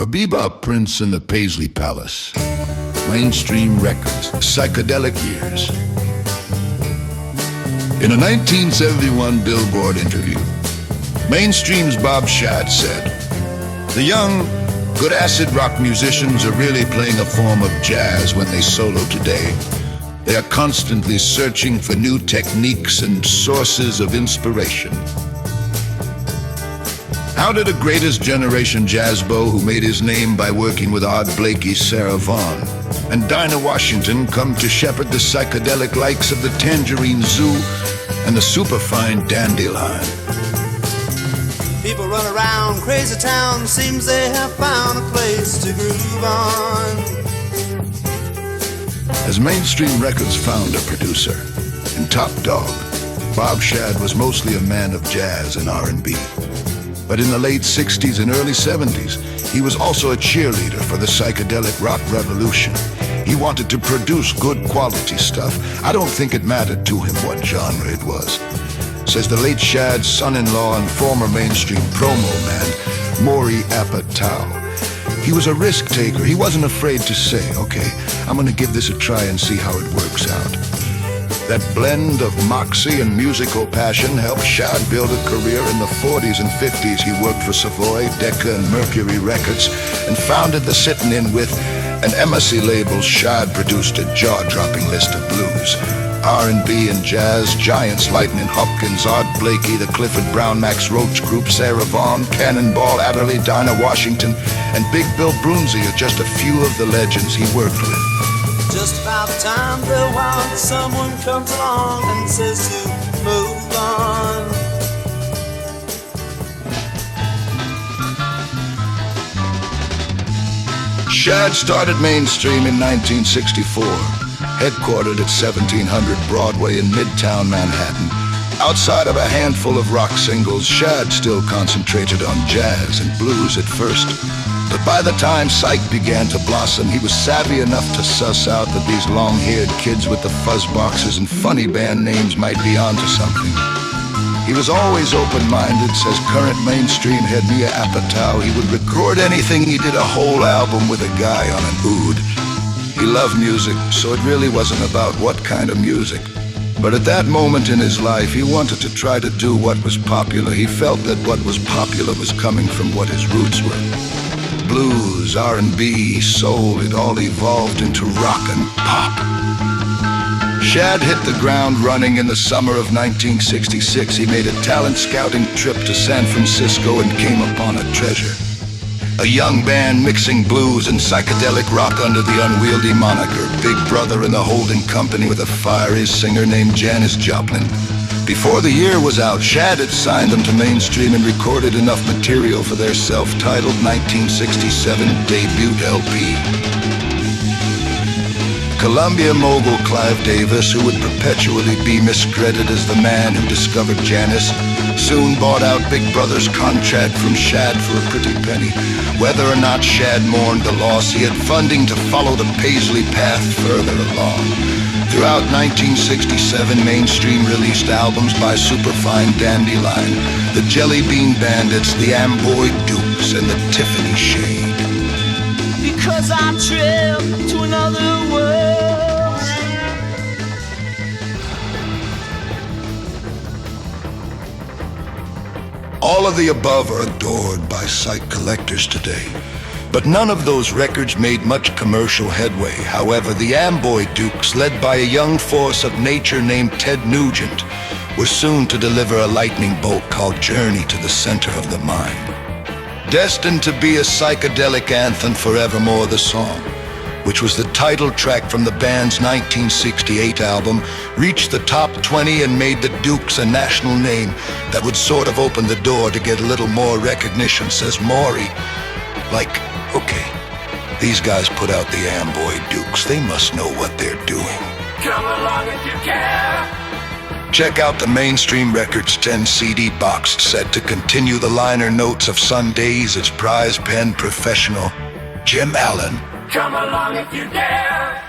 A bebop prince in the Paisley Palace. Mainstream records, psychedelic years. In a 1971 Billboard interview, Mainstream's Bob Shad said, "The young, good acid rock musicians are really playing a form of jazz when they solo today. They are constantly searching for new techniques and sources of inspiration." How did a greatest generation jazzbo who made his name by working with Art Blakey, Vaughan, and Dinah Washington come to shepherd the psychedelic likes of the Tangerine Zoo and the Superfine Dandelion? People run around crazy town, seems they have found a place to groove on. As Mainstream Records founder producer and top dog, Bob Shad was mostly a man of jazz and R&B. But in the late 60s and early 70s, he was also a cheerleader for the psychedelic rock revolution. He wanted to produce good quality stuff. I don't think it mattered to him what genre it was. Says the late Shad's son-in-law and former Mainstream promo man, Maury Apatow. He was a risk taker. He wasn't afraid to say, "Okay, I'm gonna give this a try and see how it works out." That blend of moxie and musical passion helped Shad build a career. In the 40s and 50s. He worked for Savoy, Decca, and Mercury Records and founded the Sittin' In with an Embassy label. Shad produced a jaw-dropping list of blues, R&B and jazz giants Lightnin' Hopkins, Art Blakey, the Clifford Brown Max Roach Group, Sarah Vaughan, Cannonball Adderley, Dinah Washington, and Big Bill Broonzy are just a few of the legends he worked with. Just about time there while someone comes along and says to move on. Shad started Mainstream in 1964, headquartered at 1700 Broadway in Midtown Manhattan. Outside of a handful of rock singles, Shad still concentrated on jazz and blues at first. But by the time Psych began to blossom, he was savvy enough to suss out that these long-haired kids with the fuzz boxes and funny band names might be onto something. He was always open-minded, says current Mainstream head Mia Apatow. He would record anything. He did a whole album with a guy on an oud. He loved music, so it really wasn't about what kind of music. But at that moment in his life, he wanted to try to do what was popular. He felt that what was popular was coming from what his roots were. Blues, R&B, soul, it all evolved into rock and pop. Shad hit the ground running in the summer of 1966. He made a talent scouting trip to San Francisco and came upon a treasure. A young band mixing blues and psychedelic rock under the unwieldy moniker Big Brother and the Holding Company, with a fiery singer named Janis Joplin. Before the year was out, Shad had signed them to Mainstream and recorded enough material for their self-titled 1967 debut LP. Columbia mogul Clive Davis, who would perpetually be miscredited as the man who discovered Janis, soon bought out Big Brother's contract from Shad for a pretty penny. Whether or not Shad mourned the loss, he had funding to follow the Paisley path further along. Throughout 1967, Mainstream released albums by Superfine, Dandelion, the Jelly Bean Bandits, the Amboy Dukes, and the Tiffany Shade. Because I'm trapped to another world. All of the above are adored by psych collectors today. But none of those records made much commercial headway. However, the Amboy Dukes, led by a young force of nature named Ted Nugent, were soon to deliver a lightning bolt called Journey to the Center of the Mind. Destined to be a psychedelic anthem, Forevermore the Song, which was the title track from the band's 1968 album, reached the top 20 and made the Dukes a national name that would sort of open the door to get a little more recognition, says Maury. Like, okay, these guys put out the Amboy Dukes. They must know what they're doing. Come along if you care. Check out the Mainstream Records 10 CD boxed set to continue the liner notes of Sunday's its prize pen professional, Jim Allen. Come along if you dare.